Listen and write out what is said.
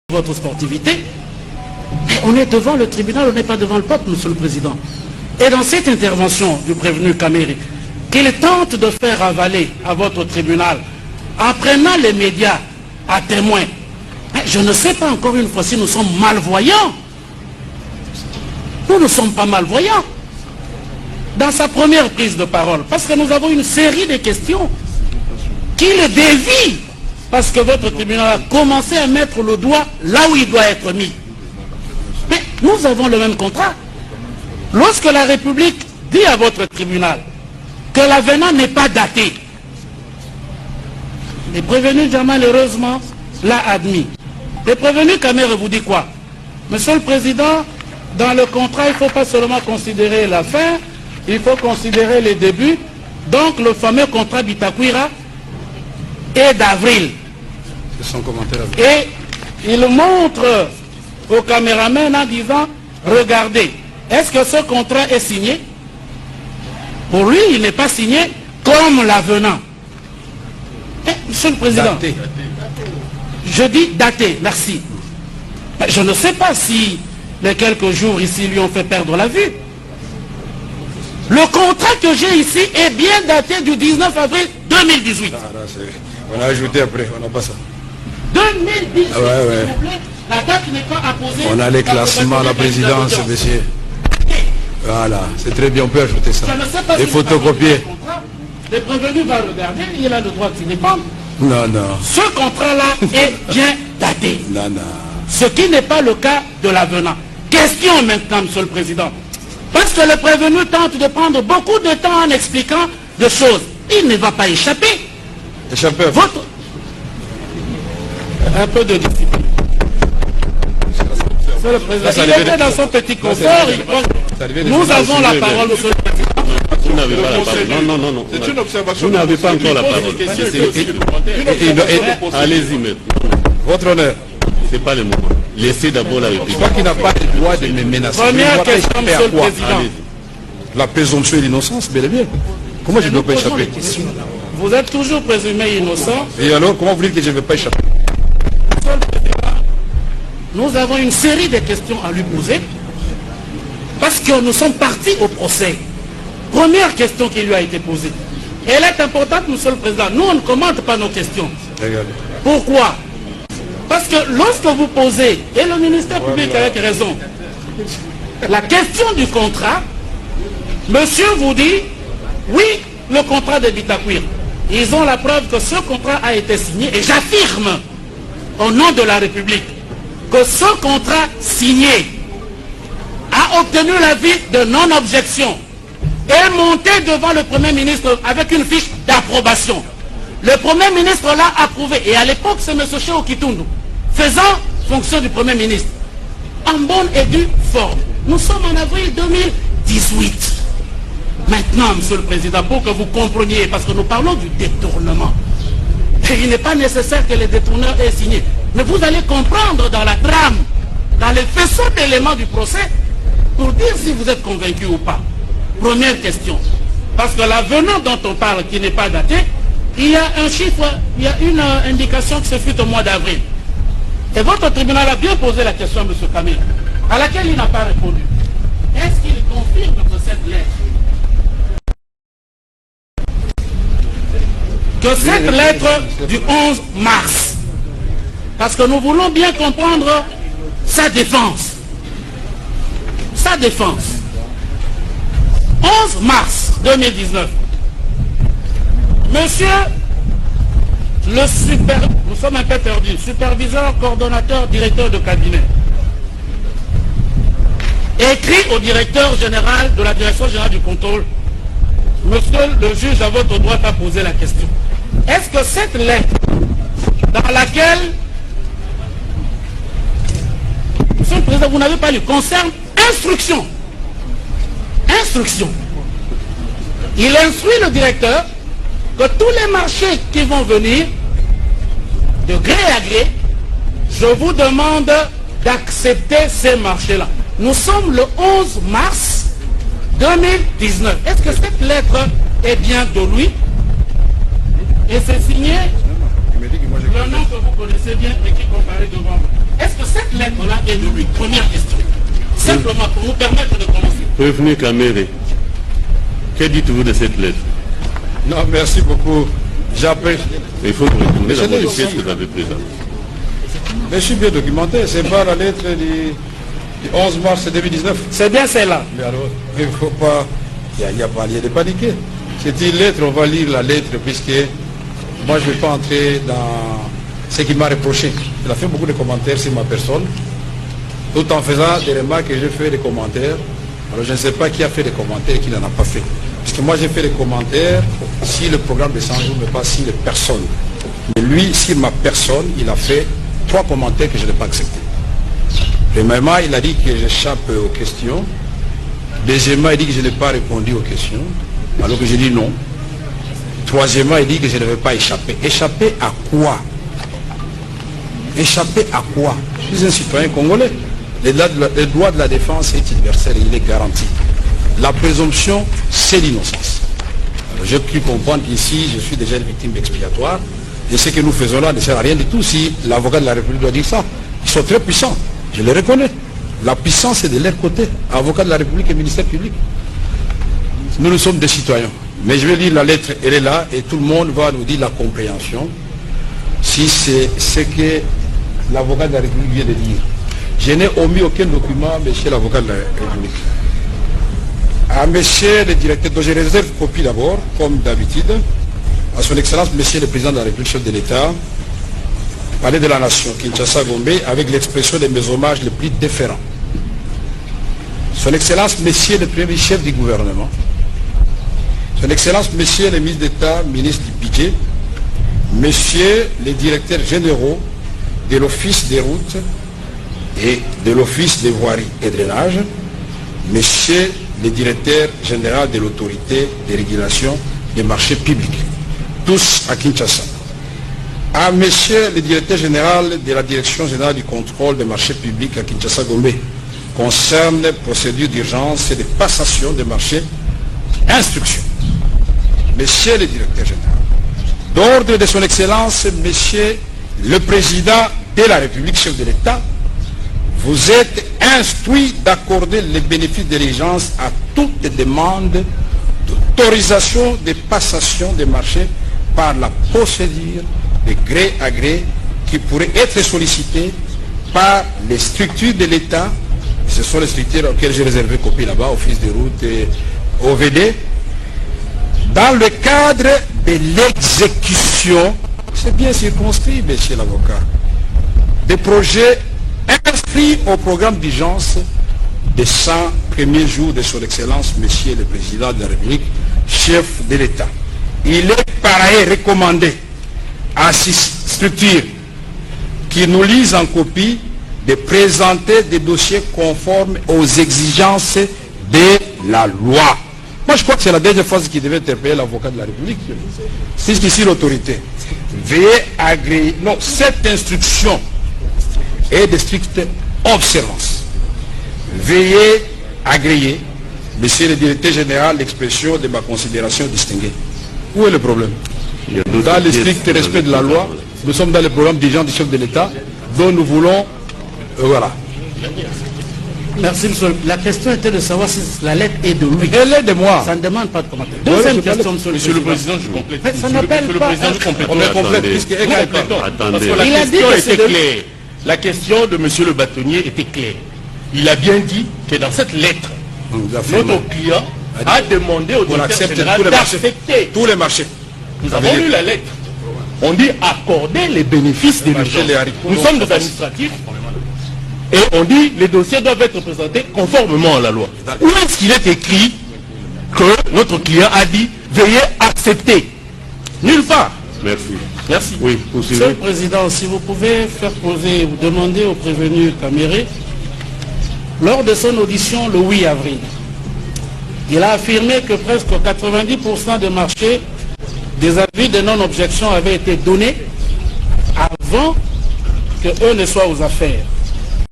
votre sportivité. On est devant le tribunal, on n'est pas devant le peuple, Monsieur le Président. Et dans cette intervention du prévenu Kameri, qu'il tente de faire avaler à votre tribunal, en prenant les médias à témoin, je ne sais pas encore une fois si nous sommes malvoyants. Nous ne sommes pas malvoyants. Dans sa première prise de parole, parce que nous avons une série de questions qui le dévient, parce que votre tribunal a commencé à mettre le doigt là où il doit être mis. Mais nous avons le même contrat. Lorsque la République dit à votre tribunal que l'avenant n'est pas daté, le prévenu Jamal, heureusement, l'a admis. Le prévenu Kamere vous dit quoi? Monsieur le Président, dans le contrat, il ne faut pas seulement considérer la fin, il faut considérer les débuts. Donc le fameux contrat Bitakwira est d'avril. C'est son commentaire. Et il montre au caméraman en disant, regardez, est-ce que ce contrat est signé? Pour lui, il n'est pas signé comme l'avenant. Monsieur le Président, daté. Je dis daté, merci. Mais je ne sais pas si les quelques jours ici lui ont fait perdre la vue. Le contrat que j'ai ici est bien daté du 19 avril 2018. On a ajouté après, on n'a pas ça. 2018, ah ouais. s'il vous plaît. La date n'est pas apposée. On a les classements, la présidence, monsieur. Voilà, c'est très bien, on peut ajouter ça. Et photocopier. Le prévenu va regarder, il a le droit de s'y dépendre. Non, non. Ce contrat-là est bien daté. Non, non. Ce qui n'est pas le cas de l'avenant. Question maintenant, Monsieur le Président. Parce que le prévenu tente de prendre beaucoup de temps en expliquant des choses. Il ne va pas échapper. Échapper. Votre... Un peu de discipline. Monsieur le Président, il était dans son petit confort. Nous avons la parole, Monsieur le Président. Vous n'avez pas la parole. Non, non, non. C'est une observation. Vous n'avez pas encore la parole. Allez-y maintenant. Votre honneur. C'est pas le moment. Laissez d'abord la République. Je crois qu'il n'a pas le droit de me menacer. Première question, Monsieur le Président. La présomption d'innocence, bel et bien. Comment je ne dois pas échapper? Vous êtes toujours présumé innocent. Et alors, comment vous dites que je ne vais pas échapper? Monsieur le Président, nous avons une série de questions à lui poser parce que nous sommes partis au procès. Première question qui lui a été posée. Elle est importante, Monsieur le Président. Nous, on ne commente pas nos questions. Regardez. Pourquoi? Parce que lorsque vous posez, et le ministère public avec raison, la question du contrat, monsieur vous dit, oui, le contrat de Bitakwir. Ils ont la preuve que ce contrat a été signé, et j'affirme, au nom de la République, que ce contrat signé a obtenu l'avis de non-objection et monté devant le Premier ministre avec une fiche d'approbation. Le Premier ministre l'a approuvé, et à l'époque c'est M. Cheikh Kitundu, faisant fonction du Premier ministre, en bonne et due forme. Nous sommes en avril 2018. Maintenant, Monsieur le Président, pour que vous compreniez, parce que nous parlons du détournement, et il n'est pas nécessaire que les détourneurs aient signé, mais vous allez comprendre dans la trame, dans les faisceaux d'éléments du procès, pour dire si vous êtes convaincu ou pas. Première question, parce que l'avenant dont on parle, qui n'est pas daté, il y a un chiffre, il y a une indication que ce fut au mois d'avril. Et votre tribunal a bien posé la question à M. Kamel, à laquelle il n'a pas répondu. Est-ce qu'il confirme que cette lettre, du 11 mars, parce que nous voulons bien comprendre sa défense. Sa défense. 11 mars 2019. Monsieur nous sommes un peu perdus, superviseur, coordonnateur, directeur de cabinet, écrit au directeur général de la direction générale du contrôle, monsieur le juge à votre droite a posé la question. Est-ce que cette lettre, dans laquelle, monsieur le Président, vous n'avez pas lu, concerne instruction. Instruction. Il instruit le directeur que tous les marchés qui vont venir, de gré à gré, je vous demande d'accepter ces marchés-là. Nous sommes le 11 mars 2019. Est-ce que cette lettre est bien de lui? Et c'est signé le nom que vous connaissez bien et qui comparaît devant vous. Est-ce que lettre-là est de lui? Première question. Simplement pour vous permettre de commencer. Prévenu Kamere, que dites-vous de cette lettre? Non, merci beaucoup. J'apprécie. Il faut retourner dans les pièces que vous avez présentées. Mais je suis bien documenté. C'est pas la lettre du 11 mars 2019. C'est bien celle-là. Mais alors, il ne faut pas... Il n'y a pas lieu de paniquer. C'est une lettre, on va lire la lettre, puisque moi je ne vais pas entrer dans ce qu'il m'a reproché. Il a fait beaucoup de commentaires sur ma personne, tout en faisant des remarques que j'ai fait des commentaires. Alors je ne sais pas qui a fait des commentaires et qui n'en a pas fait. Puisque moi j'ai fait des commentaires sur le programme de 100 jours, mais pas sur les personnes. Mais lui, sur ma personne, il a fait 3 commentaires que je n'ai pas acceptés. Premièrement, il a dit que j'échappe aux questions. Deuxièmement, il dit que je n'ai pas répondu aux questions, alors que j'ai dit non. Troisièmement, il dit que je ne vais pas échapper. Échapper à quoi? Échapper à quoi? Je suis un citoyen congolais. Le droit de la défense est universel et il est garanti. La présomption, c'est l'innocence. Alors j'ai pu comprendre qu'ici, je suis déjà une victime expiatoire. Et ce que nous faisons là ne sert à rien du tout si l'avocat de la République doit dire ça. Ils sont très puissants, je les reconnais. La puissance est de leur côté, avocat de la République et ministère public. Nous sommes des citoyens. Mais je vais lire la lettre, elle est là, et tout le monde va nous dire la compréhension, si c'est ce que l'avocat de la République vient de dire. Je n'ai omis aucun document, monsieur l'avocat de la République. À monsieur le directeur, dont je réserve copie d'abord, comme d'habitude, à son excellence, monsieur le président de la République, chef de l'État, palais de la nation, Kinshasa Gombe, avec l'expression de mes hommages les plus déférents. Son excellence, monsieur le premier chef du gouvernement, son excellence, monsieur le ministre d'État, ministre du budget, messieurs les directeurs généraux de l'office des routes et de l'office des voiries et drainage, messieurs les directeurs généraux de l'autorité de régulation des marchés publics, tous à Kinshasa. À monsieur le directeur général de la direction générale du contrôle des marchés publics à Kinshasa Gombe, concerne procédure d'urgence et de passation des marchés, instruction. Monsieur le directeur général, d'ordre de son excellence, monsieur le président de la République, chef de l'État, vous êtes instruit d'accorder les bénéfices de l'urgence à toute demande d'autorisation de passation des marchés par la procédure de gré à gré qui pourrait être sollicitée par les structures de l'État. Ce sont les structures auxquelles j'ai réservé copie là-bas, Office des routes et OVD, dans le cadre de l'exécution, c'est bien circonscrit, monsieur l'avocat, des projets inscrits au programme d'urgence des 100 premiers jours de son excellence, monsieur le président de la République, chef de l'État. Il est par ailleurs recommandé à ces structures qui nous lisent en copie de présenter des dossiers conformes aux exigences de la loi. Moi, je crois que c'est la dernière phrase qui devait interpeller l'avocat de la République. Puisqu'ici, l'autorité veillez agréer. Non, cette instruction est de stricte observance. Veuillez agréer, monsieur le directeur général, l'expression de ma considération distinguée. Où est le problème? Dans le strict respect de la loi, nous sommes dans le programme d'urgence du chef de l'État, dont nous voulons... voilà. Merci, monsieur. La question était de savoir si la lettre est de lui. Elle est de moi. Ça ne demande pas de commentaire. Deuxième question, monsieur le président, je complète. Mais ça n'appelle pas... On est complète, puisque... Attendez. Parce que la question était claire. La question de monsieur le bâtonnier était claire. Il a bien dit que dans cette lettre, notre client a demandé au directeur général d'accepter tous les marchés. Nous avons lu la lettre. On dit accorder les bénéfices de l'urgence. Nous sommes des administratifs. Et on dit les dossiers doivent être présentés conformément à la loi. Où est-ce qu'il est écrit que notre client a dit veuillez accepter? Nulle part. Merci. Merci. Oui, Monsieur le Président, si vous pouvez faire poser ou demander au prévenu Kamere, lors de son audition le 8 avril, il a affirmé que presque 90% des marchés, des avis de non-objection avaient été donnés avant que eux ne soient aux affaires.